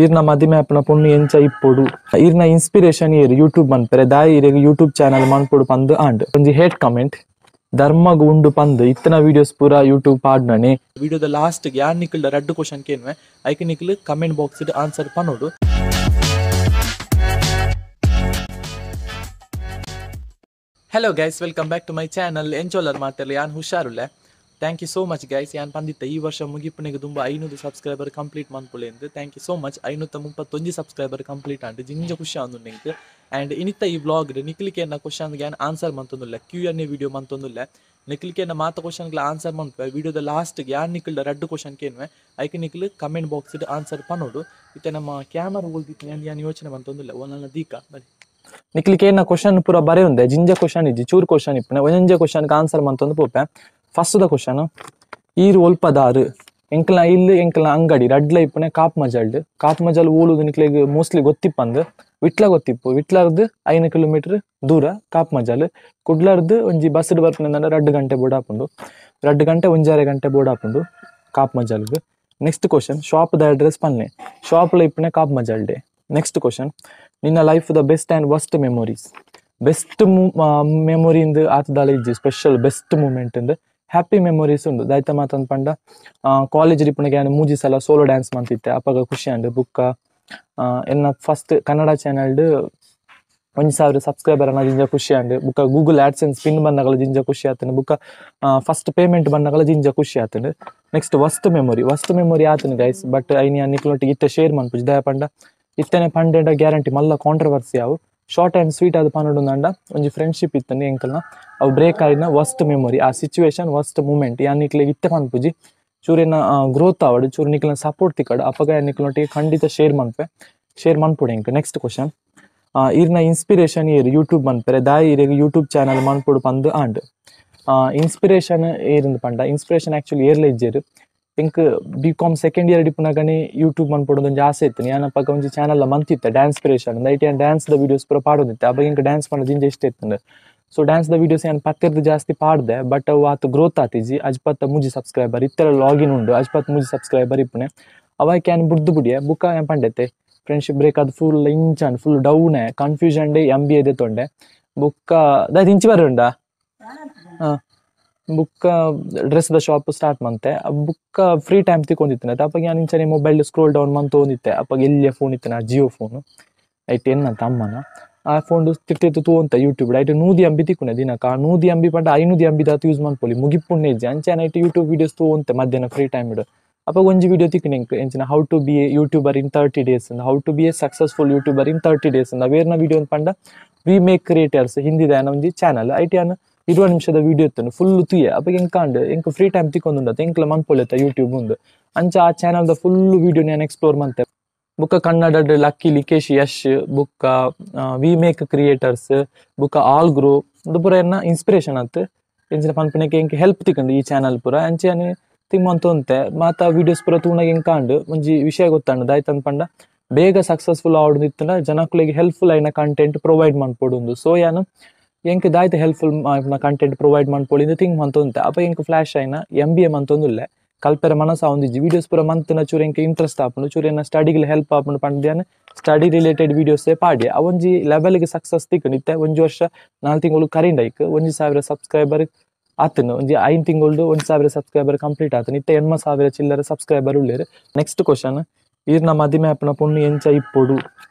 ಈರ್ನ ಮದಿಮೆ ಅಪ್ಪನ ಪುಣ್ಣು ಎಂಚ ಇಪ್ಪೊಡು ಈರ್ನ ಇನ್ಸ್ಪಿರೇಷನ್ ಏರ್ ಯೂಟ್ಯೂಬ್ ಮನ್ಪರೆ ದಾಯಿ ಇರೆಗ್ ಯೂಟ್ಯೂಬ್ ಚಾನಲ್ ಮನ್ಪೊಡು ಪಂದ್ ಆಂಡ್ ಒಂಜಿ ಹೇಟ್ ಕಮೆಂಟ್ ಧರ್ಮಗ್ ಉಂಡು ಪಂದ್ ಇತ್ತನ ವಿಡಿಯೋಸ್ ಪೂರ ಯೂಟ್ಯೂಬ್ ಪಾಡ್ನನೆ ವಿಡಿಯೋದ ಲಾಸ್ಟ್ ಗೆ ಯಾನ್ ನಿಕ್ಲ್ದ ರಡ್ಡು ಕ್ವಶನ್ ಕೇನ್ವೆ ಐಕೆ ನಿಕ್ಲ್ ಕಮೆಂಟ್ ಬಾಕ್ಸ್ ಡ್ ಆನ್ಸರ್ ಪನೋಡು. Hello guys, welcome back to my channel. ಎಂಚೋಲರ್ ಮಾತೆಲ್ಲ ಯಾನ್ ಹುಷಾರುಲ್ಲೆ. Thank you so much guys. ಯಾನ್ ಪಂದಿತ್ತ ಈ ವರ್ಷ ಮುಗಿಪನೆಗೆ ತುಂಬ 500 ಸಬ್ಸ್ಕ್ರೈಬರ್ ಕಂಪ್ಲೀಟ್ ಮನ್ಪುಲೆ ಎಂದು. Thank you so much. 531 subscriber complete and ಜಿಂಜ ಖುಷಿ ಆಂದು ನಿಂಗೆ. ಆ್ಯಂಡ್ ಇನಿತ್ತ ಈ ವ್ಲಾಗ್ ನಿಕ್ಲಿಕ್ಕೆ ಏನ ಕ್ವಶನ್ಗೆ ಏನು ಆನ್ಸರ್ ಮಂತೊಂದಿಲ್ಲ, Q&A ವಿಡಿಯೋ ಮಂತೊಂದಿಲ್ಲ. ನಿಕ್ಲಿಕ್ಕೆ ಏನ ಮಾತ ಕ್ವಶನ್ಗೆ ಆನ್ಸರ್ ಮಂತ್ವೆ ವಿಡಿಯೋದ ಲಾಸ್ಟ್ಗೆ ಯಾನ್ ನಿಕ್ಲ್ದ ರಡ್ಡು ಕ್ವಶನ್ ಕೇನ್ವೆ ಐಕೆ ನಿಕ್ಲು ಕಮೆಂಟ್ ಬಾಕ್ಸ್ ಆನ್ಸರ್ ಪನೋಡು. ಇತ್ತೆ ನಮ್ಮ ಕ್ಯಾಮರಾ ಹೋಲ್ದಿತ್ತು ಯಾನ್ ಯೋಚನೆ ಮಂತೊಂದಿಲ್ಲ ಒಂದಲ್ಲ ದೀಕ ಬರೀ ನಿಕ್ಲಿಕ್ಕೆ ಏನ ಕ್ವಶನ್ ಪೂರ ಬರೇ ಉಂದೆ ಜಿಂಜ ಕ್ವಶನ್ ಇಜ್ಜಿ ಚೂರು ಕ್ವಶನ್ ಇಪ್ಪನೆ ಒಂಜ ಕ್ವಶನ್ಗೆ ಆನ್ಸರ್ ಮಂತೊಂದು ಪೋಪೆ. ಫಸ್ಟ್ ದ ಕ್ವಶನ್ ಈರು ಒಲ್ಪದಾರು ಎಂಕ್ಲ ಇಲ್ಲಿ ಎಂಕ್ಲ ಅಂಗಡಿ ರಡ್ಲ ಇಪ್ಪನೆ ಕಾಪ್ ಮಜಲ್ ಊಳುದು ನಿಕ್ಲಿಗೆ ಮೋಸ್ಟ್ಲಿ ಗೊತ್ತಿಪ್ಪಂದು ವಿಟ್ಲ ಗೊತ್ತಿಪ್ಪು ವಿಟ್ಲರ್ದು 5 ಕಿಲೋಮೀಟರ್ ದೂರ ಕಾಪ್ ಮಜಲ್ ಕುಡ್ಲರ್ದು ಒಂಜಿ ಬಸ್ ಬರ್ಪನೆ 2 ಗಂಟೆ ಬೋರ್ಡ್ ಹಾಪುಂಡು 2 ಗಂಟೆ 1.5 ಗಂಟೆ ಬೋರ್ಡ್ ಹಾಪುಂಡು ಕಾಪ್ ಮಜಲ್ಗೆ. ನೆಕ್ಸ್ಟ್ ಕ್ವಶನ್ ಶಾಪ್ ದ ಅಡ್ರೆಸ್ ಪನ್ನೆ ಶಾಪ್ಲ ಇಪ್ಪನೆ ಕಾಪ್ ಮಜಲ್ ಡೇ. ನೆಕ್ಸ್ಟ್ ಕ್ವಶನ್ ನಿನ್ನ ಲೈಫ್ ದ best and worst memories. Best memory ಇಂದು ಆತದಾಲ ಇಜ್ಜಿ ಸ್ಪೆಷಲ್ ಬೆಸ್ಟ್ ಮೂಮೆಂಟ್ ಇಂದು ಹ್ಯಾಪಿ ಮೆಮೊರೀಸ್ ಉಂಡು ದಾಯ್ತ ಮಾತಂದು ಪಂಡ ಕಾಲೇಜ್ ರಿಪ್ಪನಿಗೆ ನಾನು 3 ಸಲ ಸೋಲೋ ಡ್ಯಾನ್ಸ್ ಮಾಡ್ತಿದ್ದೆ ಅಪ್ಪಾಗ ಖುಷಿ ಅಂಡು ಬುಕ್ಕ ಎನ್ನ ಫಸ್ಟ್ ಕನ್ನಡ ಚಾನಲ್ಡ್ 1000 ಸಬ್ಸ್ಕ್ರೈಬರ್ ಅನ್ನ ಜಿಂಜ ಖುಷಿ ಅಂಡು ಬುಕ್ಕ ಗೂಗಲ್ ಆಡ್ಸೆನ್ಸ್ ಪಿನ್ ಬಂದಾಗಲ ಜಿಂಜ ಖುಷಿ ಆತನು ಬುಕ್ಕ ಫಸ್ಟ್ ಪೇಮೆಂಟ್ ಬಂದಾಗಲ ಜಿಂಜ ಖುಷಿ ಆತನು. ನೆಕ್ಸ್ಟ್ ವರ್ಸ್ಟ್ ಮೆಮೊರಿ ಆತನು ಗೈಸ್ ಬಟ್ ಐನಿ ನಿಕ್ಲೊಟ್ಟಿಗೆ ಇತ್ತೆ ಶೇರ್ ಮನ್ಪುಜ್ ದಯ ಪಂಡ ಇತ್ತನೆ ಪಂಡೆಂಡ ಗ್ಯಾರಂಟಿ ಮಲ್ಲ ಕಾಂಟ್ರವರ್ಸಿ ಅವು ಶಾರ್ಟ್ ಆ್ಯಂಡ್ ಸ್ವೀಟ್ ಅದು ಪನ್ನೊಡು ಅಂಡ ಒಂಜಿ ಫ್ರೆಂಡ್ಶಿಪ್ ಇತ್ತನೆ ಎಂಕಲ್ನ ಅವು ಬ್ರೇಕ್ ಆಯ್ನ ವರ್ಸ್ಟ್ ಮೆಮೊರಿ ಆ ಸಿಚುವೇಶನ್ ವರ್ಸ್ಟ್ ಮೂಮೆಂಟ್ ಯಾನ್ ನಿಕ್ಲಿಗೆ ಇತ್ತೆ ಪನ್ಪುಜಿ ಚೂರಿನ ಗ್ರೋತ್ ಆವಡು ಚೂರು ನಿಕ್ಲನ ಸಪೋರ್ಟ್ ತಿಕ್ಕಡು ಅಪ್ಪಗ ಯಾನ್ ನಿಕ್ಲೊಟ್ಟಿಗೆ ಖಂಡಿತ ಶೇರ್ ಮನ್ಪುಡೆ ಎಂಕ್. ನೆಕ್ಸ್ಟ್ ಕ್ವಶನ್ ಈರ್ನ ಇನ್ಸ್ಪಿರೇಷನ್ ಏರ್ ಯೂಟ್ಯೂಬ್ ಮನ್ಪರೆ ದಾಯಿ ಇರೆಗ್ ಯೂಟ್ಯೂಬ್ ಚಾನಲ್ ಮನ್ಪೊಡು ಪಂದ್ ಆಂಡ್ ಇನ್ಸ್ಪಿರೇಷನ್ ಏರಿಂದ ಪಂಡ ಇನ್ಸ್ಪಿರೇಷನ್ ಆಕ್ಚುಲಿ ಏರ್ಲ ಇಜ್ಜೇರು ಎಂಕ್ B.Com ಸೆಕೆಂಡ್ ಇಯರ್ ಡಿಪ್ಪುನಗನೆ ಯೂಟ್ಯೂಬ್ ಮನ್ಪೊಡು ಒಂಜಿ ಆಸೆ ಇತ್ತು ಯಾನಪ್ಪಾಗ ಒಂಜಿ ಚಾನಲ್ ಮಂತಿತ್ತೆ ಡ್ಯಾನ್ಸ್ಪಿರೇಷನ್ ಐಟಿ ಡ್ಯಾನ್ಸ್ ದ ವಿಡಿಯೋಸ್ ಪೂರ ಪಾಡೋದಿತ್ತೆ ಅವಾಗ ಎಂಕ್ ಡ್ಯಾನ್ಸ್ ಪಂಡ ಜಿಂಜ ಇಷ್ಟ ಇತ್ತು. ಸೊ ಡ್ಯಾನ್ಸ್ ದ ವಿಡಿಯೋಸ್ ಏನು ಪತ್ತಿರ್ದು ಜಾಸ್ತಿ ಪಾಡ್ದೆ ಬಟ್ ಅವು ಆತು ಗ್ರೋತ್ ಆತಿಜಿ ಅಜ್ಪತ್ತ 3 ಸಬ್ಸ್ಕ್ರೈಬರ್ ಇತ್ತೆಲ್ಲ ಲಾಗಿನ್ ಉಂಡು ಅಜ್ಪತ್ 3 ಸಬ್ಸ್ಕ್ರೈಬರ್ ಇಪ್ಪುನೆ ಅವಾಯ್ಕೆ ಏನು ಬುಡ್ದು ಬುಕ್ಕ ಏನು ಪಂಡೆತ್ತೆ ಫ್ರೆಂಡ್ಶಿಪ್ ಬ್ರೇಕ್ ಅದು ಫುಲ್ ಇಂಚನ್ ಫುಲ್ ಡೌನ್ ಕನ್ಫ್ಯೂಷನ್ ಡೇ MBA ಇದೆ ತೊಂಡೆ ಬುಕ್ಕ ದಾಯ್ತು ಇಂಚಿ ಬರೋಂಡ ಬುಕ್ಕ ಡ್ರೆಸ್ ದ ಶಾಪ್ ಸ್ಟಾರ್ಟ್ ಮಂತೆ ಬುಕ್ಕ ಫ್ರೀ ಟೈಮ್ ತಿಕ್ಕೊಂಡಿತ್ತೇನೆ ಅಪ್ಪಾಗ ನಾನು ಇಂಚನೆ ಮೊಬೈಲ್ ಸ್ಕ್ರೋಲ್ ಡೌನ್ ಮಂತ್ ತೊಗೊಂಡಿತ್ತೆ ಅಪ್ಪಾಗ ಎಲ್ಲಿಯ ಫೋನ್ ಇತ್ತೇನೆ ಜಿಯೋ ಫೋನು ಐತೆ ಏನಂತ ಅಮ್ಮನ ಆ ಫೋನ್ ತಿರ್ತಿತ್ತು ತೂಂತ ಯೂಟ್ಯೂಬ್ ಐಟು 100 MB ತಿಕ್ಕುನೆ ದಿನಕ 100 MB ಪಂಡ 500 MB ದಾತು ಯೂಸ್ ಮಾಡ್ಕೊಳ್ಳಿ ಮುಗಿಪುಣ್ಣೆ ಇಜ್ಜಿ ಅಂಚೆನ ಐಟು ಯೂಟ್ಯೂಬ್ ವಿಡಿಯೋಸ್ ತೂಂತೆ ಮಧ್ಯಾಹ್ನ ಫ್ರೀ ಟೈಮ್ ಇಡು ಅಪ್ಪ ಒಂಜಿ ವಿಡಿಯೋ ತಿಕ್ಕನೆ ಎಂಚಿನ how to be a YouTuber in 30 days how to be a successful YouTuber in 30 days ಅವೇರ್ನ ವಿಡಿಯೋ ಪಂಡ ವಿ ಮೇಕ್ ಕ್ರಿಯೇಟರ್ಸ್ ಹಿಂದಿದ ಒಂಜಿ ಚಾನಲ್ ಐಟಿ ಅನ್ನು 20 ನಿಮಿಷದ ವಿಡಿಯೋ ಇತ್ತು ಫುಲ್ ತುಯ್ಯ ಅಪ್ಪ ಎಂಕಾಂಡ್ ಎಂಕ್ ಫ್ರೀ ಟೈಮ್ ತಿಕ್ಕೊಂಡುಂಡತ್ತೆ ಎಂಕ್ಲ ಮನ್ಪೊಳ್ಳೆತ್ತ ಯೂಟ್ಯೂಬ್ ಮುಂದೆ ಅಂಚ ಆ ಚಾನಲ್ದ ಫುಲ್ ವಿಡಿಯೋ ನಾನು ಎಕ್ಸ್ಪ್ಲೋರ್ ಮಾಡ್ತೆ ಬುಕ್ಕ ಕನ್ನಡದ ಲಕ್ಕಿ ಲಿಕೇಶ್ ಯಶ್ ಬುಕ್ಕ ವಿ ಮೇಕ್ ಕ್ರಿಯೇಟರ್ಸ್ ಬುಕ್ಕ ಆಲ್ ಗ್ರೋ ಅದು ಪೂರ ಏನ ಇನ್ಸ್ಪಿರೇಷನ್ ಆತು ಎಂಚಿನ ಪನ್ಪನಕ್ಕೆ ಎಂಕ್ ಹೆಲ್ಪ್ ತಿಕ್ಕಂಡು ಈ ಚಾನಲ್ ಪೂರ ಅಂಚೆನೆ ತಿಮ್ಮಂತೊಂತೆ ಮಾತ ವಿಡಿಯೋಸ್ ಪೂರ ತೂನಾಗ ಎಂಕಾಂಡು ಒಂಜಿ ವಿಷಯ ಗೊತ್ತಾಂಡು ದಾಯ್ತಂದ್ ಪಂಡ ಬೇಗ ಸಕ್ಸಸ್ಫುಲ್ ಆವಡುದಿತ್ತಂಡ ಜನಕ್ಲೆಗ್ ಹೆಲ್ಪ್ಫುಲ್ ಆಯ್ನ ಕಂಟೆಂಟ್ ಪ್ರೊವೈಡ್ ಮಾಡ್ಕೊಡುಂದು. ಸೊ ಯಾನು ಎಂಕ್ ದಾಯ್ತ ಹೆಲ್ಪ್ಫುಲ್ ಕಂಟೆಂಟ್ ಪ್ರೊವೈಡ್ ಮಾಡ್ಕೊಳ್ಳಿ ಥಿಂಕ್ ಮಂತೊಂತೆ ಅಪ್ಪ ಎಂಕ್ ಫ್ಲಾಶ್ ಆಯ್ನ MBA ಮಂತೊಂದುಲ್ಲೆ ಕಲ್ಪೆರ ಮನಸ ಒಂದಿಜ್ಜಿ ವಿಡಿಯೋಸ್ ಪೂರ ಮಂತನ ಚೂರು ಎಂಕ್ ಇಂಟ್ರೆಸ್ಟ್ ಆಪುಂಡು ಚೂರು ಏನ ಸ್ಟಡಿಗೆ ಹೆಲ್ಪ್ ಆಪುಂಡು ಪಂಡ್ಯಾನ ಸ್ಟಡಿ ರಿಲೇಟೆಡ್ ವಿಡಿಯೋಸೇ ಪಾಡ್ಯ ಅವೊಂಜಿ ಲೆವೆಲ್ಗೆ ಸಕ್ಸಸ್ ತಿಕ್ಕಣಿತ್ತೆ 1 ವರ್ಷ 4 ತಿಂಗಳು ಕರಿಂಡ್ ಐಕ್ 1000 ಸಬ್ಸ್ಕ್ರೈಬರ್ ಆತನು ಒಂಜಿ 5 ತಿಂಗಳು 1000 ಸಬ್ಸ್ಕ್ರೈಬರ್ ಕಂಪ್ಲೀಟ್ ಆತನು ಇತ್ತೆ 80,000 ಚಿಲ್ಲರ ಸಬ್ಸ್ಕ್ರೈಬರ್ ಉಳ್ಳೇರು. ನೆಕ್ಸ್ಟ್ ಕ್ವಶನ್ ಈರ್ನ ಮದಿಮೆ ಅಪ್ಪನ ಪುಣ್ಣು ಎಂಚ ಇಪ್ಪೊಡು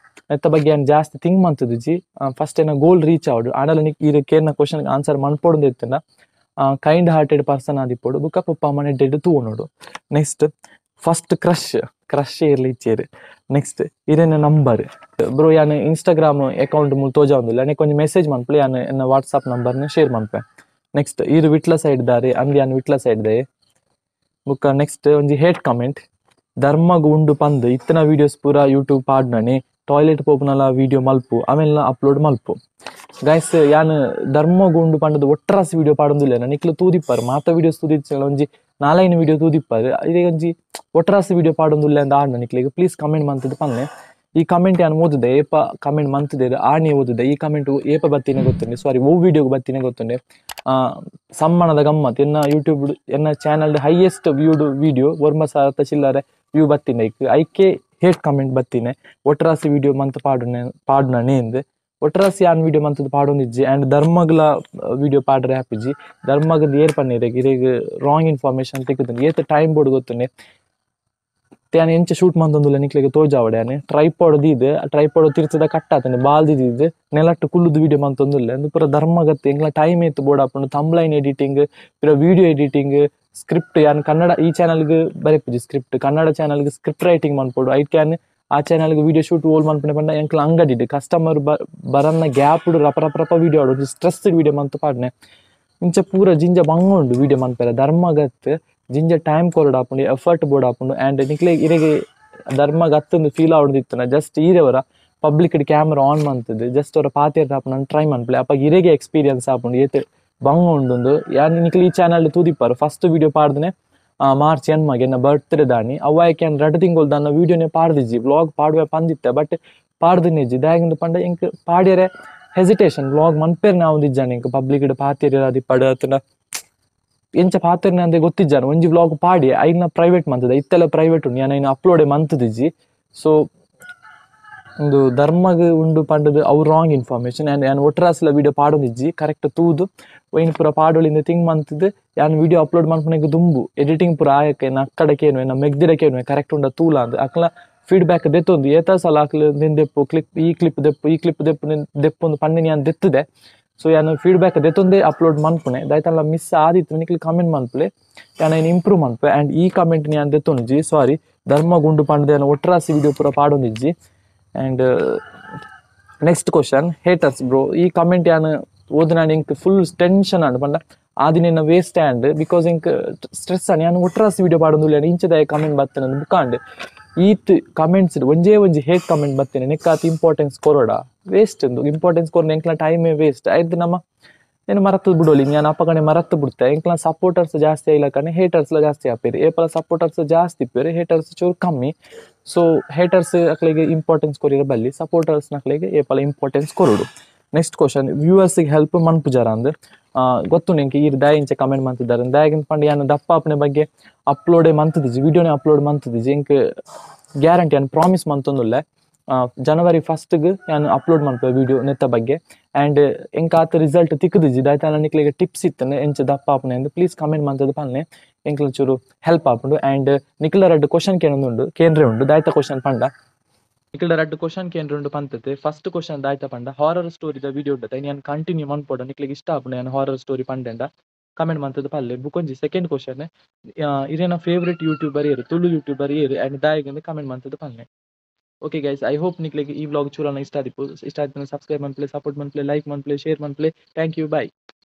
ಎತ್ತ ಬಗ್ಗೆ ಏನು ಜಾಸ್ತಿ ಥಿಂಕ್ ಮಂತದಿಜ್ಜಿ ಫಸ್ಟ್ ಏನ ಗೋಲ್ ರೀಚ್ ಆವಡು ಆಡಲ ಇದಕ್ಕೇನ ಕ್ವಶನ್ಗೆ ಆನ್ಸರ್ ಮನ್ಪೊಡು ಇತ್ತಂಡ ಕೈಂಡ್ ಹಾರ್ಟೆಡ್ ಪರ್ಸನ್ ಆದಿಪ್ಪೊಡು ಬುಕ್ಕ ಪಪ್ಪ ಮನೆ ಡೆಡ್ ತೂನೋಡು. ನೆಕ್ಸ್ಟ್ ಫಸ್ಟ್ ಕ್ರಶ್ ಇರ್ಲಿ ಇಚ್ಚೇರು. ನೆಕ್ಸ್ಟ್ ಇರೇನ ನಂಬರ್ ಬ್ರೋ ಯಾನು ಇನ್ಸ್ಟಾಗ್ರಾಮ್ ಅಕೌಂಟ್ ಮುಲ್ ತೋಜ ಒಂದಿಲ್ಲ ನನಗೆ ಕೊಂಚ ಮೆಸೇಜ್ ಮನ್ಪಲೆ ಯಾನು ಎನ್ನ ವಾಟ್ಸಪ್ ನಂಬರ್ನ ಶೇರ್ ಮನ್ಪೆ. ನೆಕ್ಸ್ಟ್ ಇರು ವಿಟ್ಲ ಸೈಡ್ ದಾರೆ ಅಂದ್ ಯಾನು ವಿಟ್ಲ ಸೈಡ್ ದೇ ಬುಕ್ಕ ನೆಕ್ಸ್ಟ್ ಒಂಜಿ ಹೇಟ್ ಕಮೆಂಟ್ ಧರ್ಮಗ್ ಉಂಡು ಪಂದ್ ಇತ್ತನ ವಿಡಿಯೋಸ್ ಪೂರ ಯೂಟ್ಯೂಬ್ ಪಾಡ್ನನೆ ಟಾಯ್ಲೆಟ್ ಪೋಪುನಲ ವಿಡಿಯೋ ಮಲ್ಪು ಆಮೇಲೆ ಅಪ್ಲೋಡ್ ಮಲ್ಪು ಗೈಸ್ ಯಾನ್ ಧರ್ಮಗ್ ಉಂಡು ಪಂಡದ ಒಟ್ರಾಸಿ ವಿಡಿಯೋ ಪಾಡೊಂದಿಲ್ಲ ನಿಕ್ಲು ತೂದಿಪ್ಪಾರು ಮಾತ ವಿಡಿಯೋಸ್ ತೂದಿಚ್ಚ ಒಂಜಿ 4 ವಿಡಿಯೋ ತೂದಿಪ್ಪಾರು ಇದೇ ಒಂಜಿ ಒಟ್ರಾಸಿ ವಿಡಿಯೋ ಪಾಡೊಂದಿಲ್ಲ ಅಂತ ಆಡ್ನ ನಿಕ್ಲಿಗೆ ಪ್ಲೀಸ್ ಕಮೆಂಟ್ ಮಂತದ್ದು ಪನ್ನೆ ಈ ಕಮೆಂಟ್ ಯಾನು ಓದಿದೆ ಏಪ ಕಮೆಂಟ್ ಮಂತಿದೆ ಆಣಿ ಓದಿದೆ ಈ ಕಮೆಂಟ್ ಏಪ ಬತ್ತಿನೇ ಗೊತ್ತುಂಡೆ ಸಾರಿ ಓ ವಿಡಿಯೋಗೆ ಬತ್ತಿನೇ ಗೊತ್ತುಂಡೆ ಸಮ್ಮಣದ ಗಮ್ಮತ್ ಎನ್ನ ಯೂಟ್ಯೂಬ್ ಎನ್ನ ಚಾನಲ್ ಹೈಯೆಸ್ಟ್ ವ್ಯೂಡ್ ವಿಡಿಯೋ 1,000 ಚಿಲ್ಲರೆ ವ್ಯೂ ಬತ್ತಿನ ಐಕೆ ಹೇಟ್ ಕಮೆಂಟ್ ಬತ್ತಿನೆ ಒಟ್ರಾಸಿ ವಿಡಿಯೋ ಮಂತ್ ಪಾಡುನನೆ ಎಂದು ಒಟ್ರಾಸಿ ಆನ್ ವಿಡಿಯೋ ಮಂತದ ಪಾಡೊಂದಿಜ್ಜಿ ಆ್ಯಂಡ್ ಧರ್ಮಗ್ಲ ವಿಡಿಯೋ ಪಾಡ್ರೆ ಹಾಪಿಜ್ಜಿ ಧರ್ಮಗದ ಏರ್ ಪನ್ನೀರಿಗೆ ಇರೇಗ ರಾಂಗ್ ಇನ್ಫಾರ್ಮೇಶನ್ ತೆಗೆದು ಏತ್ ಟೈಮ್ ಬೋರ್ಡ್ ಗೊತ್ತುನೆ ತ್ಯಾನ ಎಂಚ ಶೂಟ್ ಮಂತೊಂದುಲ್ಲ ನಿಕ್ಲೆಗೆ ತೋಜಾವಡ್ಯಾನೆ ಟ್ರೈಪಾಡ್ ದೀದ್ ಟ್ರೈಪಾಡ್ ತಿರ್ಚದ ಕಟ್ಟಾತನೆ ಬಾಲ್ ದಿದ್ ನೆಲಟ್ಟು ಕುಲ್ಲುದು ವಿಡಿಯೋ ಮಂತೊಂದುಲ್ಲ ಅಂದು ಪೂರ ಧರ್ಮಗತ್ತೆ ಎಂಗ್ಲ ಟೈಮ್ ಏತ್ ಬೋರ್ಡ್ ಹಾಕೊಂಡು ತಂಬ್ಲೈನ್ ಎಡಿಟಿಂಗ್ ಪೂರ ವಿಡಿಯೋ ಎಡಿಟಿಂಗ್ ಸ್ಕ್ರಿಪ್ಟ್ ಯಾನ್ ಕನ್ನಡ ಈ ಚಾನಲ್ಗೆ ಬರೆಪುಜಿ ಸ್ಕ್ರಿಪ್ಟ್ ಕನ್ನಡ ಚಾನಲ್ಗೆ ಸ್ಕ್ರಿಪ್ಟ್ ರೈಟಿಂಗ್ ಮನ್ಪೊಡು ಐಟ್ ಕ್ಯಾನ್ ಆ ಚಾನಲ್ಗೆ ವಿಡಿಯೋ ಶೂಟ್ ಓಲ್ ಮನ್ಪನೆ ಪಂಡ ಎಂಕ್ಲ ಅಂಗಡಿಡ್ ಕಸ್ಟಮರ್ ಬರನ್ನ ಗ್ಯಾಪ್ ರಪ ರಪ ರಪ ವಿಡಿಯೋ ಆಡೋದು ಸ್ಟ್ರೆಸ್ ವಿಡಿಯೋ ಮಂತು ಪಾಡ್ನೆ ಇಂಚ ಪೂರ ಜಿಂಜ ಬಂಗೊಂಡು ವಿಡಿಯೋ ಮನ್ಪೆರ ಧರ್ಮಗತ್ ಜಿಂಜ ಟೈಮ್ ಕೊರಡ್ ಹಾಕೊಂಡು ಎಫರ್ಟ್ ಬೋರ್ಡ್ ಹಾಕೊಂಡು ಆ್ಯಂಡ್ ನಿಕ್ಲೆ ಇರೆಗೆ ಧರ್ಮಗತ್ತೊಂದು ಫೀಲ್ ಆವಡ್ದಿತ್ತನ ಜಸ್ಟ್ ಈರೆವರ ಪಬ್ಲಿಕ್ ಕ್ಯಾಮ್ರಾ ಆನ್ ಮಂತದ್ದು ಜಸ್ಟ್ ಅವರ ಪಾತಿರ್ ಹಾಪು ಟ್ರೈ ಮನ್ಪಲೆ ಅಪ್ಪ ಇರೆಗೆ ಎಕ್ಸ್ಪೀರಿಯನ್ಸ್ ಹಾಕೊಂಡು ಏತ್ ಬಂಗೊಂಡು ಯಾನ್ ನಿಕ್ಲೆ ಈ ಚಾನಲ್ ತೂದಿಪ್ಪಾರು ಫಸ್ಟ್ ವಿಡಿಯೋ ಪಾಡ್ದನೆ ಮಾರ್ಚ್ ಎನ್ಮಗೆ ಎನ್ನ ಬರ್ತ್ಡೇ ದಾನಿ ಅವ್ವಾಯ್ಕೆ ಅನ್ 2 ತಿಂಗಳು ದಾನ ವಿಡಿಯೋನೇ ಪಾಡ್ದಿಜ್ಜಿ ವ್ಲಾಗ್ ಪಾಡುವೆ ಪಂದಿತ್ತೆ ಬಟ್ ಪಾಡ್ದಿನಿಜ್ಜಿ ದಾಗಿಂದ ಪಂಡ ಇಂಕ್ ಪಾಡ್ಯರೆ ಹೆಸಿಟೇಷನ್ ವ್ಲಾಗ್ ಮನ್ಪೇರ್ನ ಅವದಿಜ್ಜಾನೆ ಇಂಕ ಪಬ್ಲಿಕ್ ಪಾತಿರ್ ಅದಿ ಪಡತನ ಎಂಚ ಪಾತಿರ್ನ ಅಂದ್ರೆ ಗೊತ್ತಿಜ್ಜಾನ ಒಂಜಿ ವ್ಲಾಗ್ ಪಾಡಿ ಐನ ಪ್ರೈವೇಟ್ ಮಂತದ ಇತ್ತೆಲ್ಲ ಪ್ರೈವೇಟ್ ಉಂಡು ಯಾನ ಅಪ್ಲೋಡೆ ಮಂತದಿಜ್ಜಿ ಸೊ ಒಂದು ಧರ್ಮಗ್ ಉಂಡು ಪಂಡದು ಅವು ರಾಂಗ್ ಇನ್ಫಾರ್ಮೇಶನ್ ಯಾನ್ ಒಟ್ರಾಸ್ಲ ವಿಡಿಯೋ ಪಾಡೊಂದಿಜ್ಜಿ ಕರೆಕ್ಟ್ ತೂದು ಒಯ್ನು ಪೂರ ಪಾಡೊಳಿಂದ ತಿಂಗ್ ಮಂತದ್ದು ಯಾನ್ ವಿಡಿಯೋ ಅಪ್ಲೋಡ್ ಮನ್ಪನೆಗ್ ದುಂಬು ಎಡಿಟಿಂಗ್ ಪೂರ ಆಯಕ್ಕೆ ಅಕ್ಕಡಕೇನು ಮೆಗ್ದಿರಕೇನು ಕರೆಕ್ಟ್ ಉಂಡ ತೂಲ ಅಂದ್ ಅಕ್ಲ ಫೀಡ್ಬ್ಯಾಕ್ ದೆತ್ತೊಂದು ಏತ ಸಲ ಅಕ್ಲು ದೆಪ್ಪು ಈ ಕ್ಲಿಪ್ ದೆಪ್ಪು ಒಂದು ಪಂಡಿನಿ ಯಾನ್ ದೆತ್ತದೆ ಸೊ ಯಾನು ಫೀಡ್ಬ್ಯಾಕ್ ದೆತ್ತೊಂದೇ ಅಪ್ಲೋಡ್ ಮನ್ಪುನೆ ದಾಯ್ತಲ್ಲ ಮಿಸ್ ಆದಿತ್ತು ನಿಕ್ಲಿ ಕಮೆಂಟ್ ಮನ್ಪುಲೆ ಯಾನ ಏನು ಇಂಪ್ರೂವ್ ಮನ್ಪೆ ಆ್ಯಂಡ್ ಈ ಕಮೆಂಟ್ ಯಾನ್ ದೆತ್ತೊಂದಿಜ್ಜಿ ಸಾರಿ ಧರ್ಮ ಗುಂಡು ಪಂಡದ ಯಾನ ಒಟ್ರಾಸಿ ವಿಡಿಯೋ ಪೂರ ಪಾಡೊಂದಿಜ್ಜಿ and next question haters bro ಈ ಕಮೆಂಟ್ ಯಾನ್ ಓದ್ ನಾನು ಇಂಕ್ ಫುಲ್ ಟೆನ್ಷನ್ ಅಂಡ್ ಪಂಡ ಆದಿನ ವೇಸ್ಟ್ ಆ್ಯಂಡ್ ಬಿಕಾಸ್ ಇಂಕ್ ಸ್ಟ್ರೆಸ್ ಅನ್ ಯಾನು ಒಟ್ರಾಸಿ ವಿಡಿಯೋ ಪಾಡೊಂದುಲ್ಲ ಇಂಚದಾಯ ಕಮೆಂಟ್ ಬರ್ತೇನೆ ಬುಕಾಂಡ್ ಈತ್ ಕಮೆಂಟ್ಸ್ ಒಂಜಿ ಹೇಟ್ ಕಮೆಂಟ್ ಬರ್ತೇನೆ ನೆಕ್ಕಾತ್ ಇಂಪಾರ್ಟೆನ್ಸ್ ಕೊರೋಡ ವೇಸ್ಟ್ ಎಂದು ಇಂಪಾರ್ಟೆನ್ಸ್ ಕೊರೋಣ ಎಂಕ್ಲ ಟೈಮೇ ವೇಸ್ಟ್ ಆಯ್ತು ನಮ್ಮ ಏನು ಮರತ್ತು ಬಿಡೋಲಿ ನಾನು ಅಪ್ಪ ಕಡೆ ಮರತ್ತು ಬಿಡ್ತೆ ಎಂಕ್ಲ ಸಪೋರ್ಟರ್ಸ್ ಜಾಸ್ತಿ ಆಗಿಲ್ಲ ಕಣೆ ಹೇಟರ್ಸ್ ಜಾಸ್ತಿ ಹಾಪಿರಿ ಏಪಲ ಸಪೋರ್ಟರ್ಸ್ ಜಾಸ್ತಿ ಇಪ್ಪಿರಿ ಹೇಟರ್ಸ್ ಚೂರು ಕಮ್ಮಿ ಸೊ ಹೇಟರ್ಸ್ ಅಕ್ಲಿಗೆ ಇಂಪಾರ್ಟೆನ್ಸ್ ಕೊರಿರ ಬಲ್ಲಿ ಸಪೋರ್ಟರ್ಸ್ ನಕ್ಲಿಗೆ ಏಪಲ ಇಂಪಾರ್ಟೆನ್ಸ್ ಕೊರೋಡು ನೆಕ್ಸ್ಟ್ ಕ್ವಶನ್ ವ್ಯೂವರ್ಸಿಗೆ ಹೆಲ್ಪ್ ಮನ್ಪುಜಾರ ಅಂದ್ ಗೊತ್ತು ನಿಂಗೆ ಈ ದಾಯ ಇಂಚೆ ಕಮೆಂಟ್ ಮಂತಿದ್ದಾರೆ ದಾಯಗಿಂತ ಪಂಡ ಯಾನು ದಪ್ಪ ಅಪ್ಪನೆ ಬಗ್ಗೆ ಅಪ್ಲೋಡೇ ಮಂತದಿಜ್ಜಿ ವಿಡಿಯೋನೇ ಅಪ್ಲೋಡ್ ಮಂತದಿಜ್ಜಿ ಇಂಕ್ ಗ್ಯಾರಂಟಿ ಯಾನು ಪ್ರಾಮಿಸ್ ಮಂತೊಂದುಲ್ಲೆ ಜನವರಿ 1ಗೆ ನಾನು ಅಪ್ಲೋಡ್ ಮಾಡ್ತೇವೆ ವಿಡಿಯೋ ನೆತ್ತ ಬಗ್ಗೆ ಆ್ಯಂಡ್ ಎಂಕ ಆತ ರಿಸಲ್ಟ್ ತಿಕ್ಕದಿಜ್ಜಿ ದಾಯ್ತ ನಿಕ್ಲಿಗೆ ಟಿಪ್ಸ್ ಇತ್ತನೆ ಎಂಚ ದಪ್ಪ ಆಪನೆ ಎಂದು ಪ್ಲೀಸ್ ಕಮೆಂಟ್ ಮಾಡ್ತದೆ ಪನ್ನೆ ಎಂಕ್ಲ ಚೂರು ಹೆಲ್ಪ್ ಆಪುಂಡು ಆ್ಯಂಡ್ ನಿಕ್ಲ 2 ಕ್ವಶನ್ ಕೇಂದ್ರ ಉಂಡು ದಾಯ್ತ ಕ್ವಶನ್ ಪಂಡ ನಿಕ್ಲ 2 ಕ್ವಶನ್ ಕೇಂದ್ರ ಉಂಡು ಪಂತತೆ ಫಸ್ಟ್ ಕ್ವಶನ್ ದಾಯ್ತ ಪಂಡ ಹಾರರ್ ಸ್ಟೋರಿದ ವಿಡಿಯೋ ಉಂಡತೆ ನಾನು ಕಂಟಿನ್ಯೂ ಮನ್ಪೋಡ ನಿಕ್ಲಿಗೆ ಇಷ್ಟ ಆಪುಂಡು ನಾನು ಹಾರರ್ ಸ್ಟೋರಿ ಪಂಡೆಂಡ ಕಮೆಂಟ್ ಮಾಡ್ತದೆ ಪಲ್ಲೆ ಬುಕೊಂಜಿ ಸೆಕೆಂಡ್ ಕ್ವಶನ್ ಇರೇನ ಫೇವ್ರೆಟ್ ಯೂಟ್ಯೂಬರ್ ಏರು ತುಳು ಯೂಟ್ಯೂಬರ್ ಏರು ಆ್ಯಂಡ್ ದಾಯಿಗೆ ಕಮೆಂಟ್ ಮಾಡ್ತದೆ ಪನ್ನೆ ಓಕೆ ಗೈಸ್ ಐ ಹೋಪ್ ನಿಕ್ಲಿಗೆ ಈ ವ್ಲಾಗ್ ಚೂರನ ಇಷ್ಟ ಆದಿಪ್ಪು ಇಷ್ಟ ಆಯ್ತು ಸಬ್ಸ್ಕ್ರೈಬ್ ಮನ್ಪ್ಲೆ ಸಪೋರ್ಟ್ ಮನ್ಪ್ಲೆ ಲೈಕ್ ಮನ್ಪ್ಲೆ ಶೇರ್ ಮನ್ಪ್ಲೆ ಥ್ಯಾಂಕ್ ಯು ಬೈ